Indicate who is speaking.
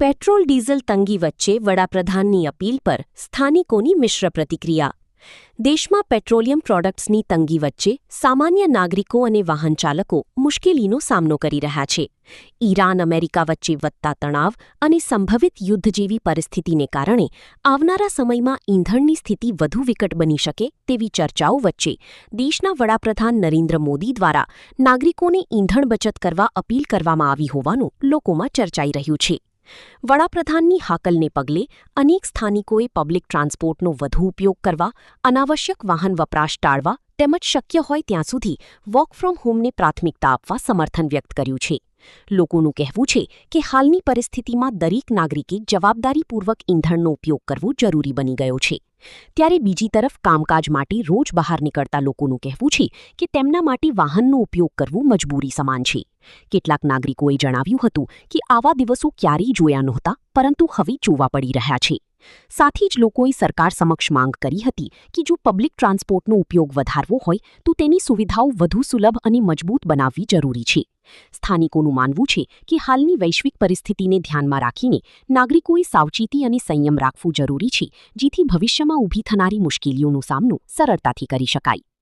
Speaker 1: Petrol diesel તંગી વચ્ચે વડાપ્રધાનની appeal પર સ્થાનિકોની મિશ્ર પ્રતિક્રિયા. દેશમાં પેટ્રોલિયમ પ્રોડક્ટ્સની તંગી વચ્ચે સામાન્ય નાગરિકો અને વાહન ચાલકો મુશ્કેલીનો સામનો કરી રહ્યા છે. ઈરાન અમેરિકા વચ્ચે વધતા તણાવ અને સંભવિત યુદ્ધ જેવી પરિસ્થિતિને કારણે આવનારા સમયમાં ઈંધણની સ્થિતિ વધુ વિકટ બની શકે તેવી ચર્ચાઓ વચ્ચે દેશના વડાપ્રધાન નરેન્દ્ર મોદી દ્વારા નાગરિકોને ઈંધણ બચત કરવા અપીલ કરવામાં આવી હોવાનું લોકોમાં ચર્ચાઈ રહ્યું છે. વડાપ્રધાનની હાકલને પગલે અનેક સ્થાનિકોએ પબ્લિક ટ્રાન્સપોર્ટનો વધુ ઉપયોગ કરવા, અનાવશ્યક વાહન વપરાશ ટાળવા તેમજ શક્ય હોય ત્યાં સુધી વર્ક ફ્રોમ હોમને પ્રાથમિકતા આપવા સમર્થન વ્યક્ત કર્યું છે. લોકોનું કહેવું છે કે હાલની પરિસ્થિતિમાં દરેક નાગરિકે જવાબદારીપૂર્વક ઈંધણનો ઉપયોગ કરવો જરૂરી બની ગયો છે. ત્યારે બીજી તરફ કામકાજ માટે રોજ બહાર નીકળતા લોકોનું કહેવું છે કે તેમના માટે વાહનનો ઉપયોગ કરવો મજબૂરી સમાન છે. કેટલાક નાગરિકોએ જણાવ્યું હતું કે આવા દિવસો ક્યારેય જોયા નહોતા, પરંતુ હવે જોવા પડી રહ્યા છે. સાથે જ લોકોએ સરકાર સમક્ષ માંગ કરી હતી કે જો પબ્લિક ટ્રાન્સપોર્ટનો ઉપયોગ વધારવો હોય તો તેની સુવિધાઓ વધુ સુલભ અને મજબૂત બનાવવી જરૂરી છે. સ્થાનિકોનું માનવું છે કે હાલની વૈશ્વિક પરિસ્થિતિને ધ્યાનમાં રાખીને નાગરિકોએ સાવચેતી અને સંયમ રાખવું જરૂરી છે, જેથી ભવિષ્યમાં ઊભી થનારી મુશ્કેલીઓનો સામનો સરળતાથી કરી શકાય.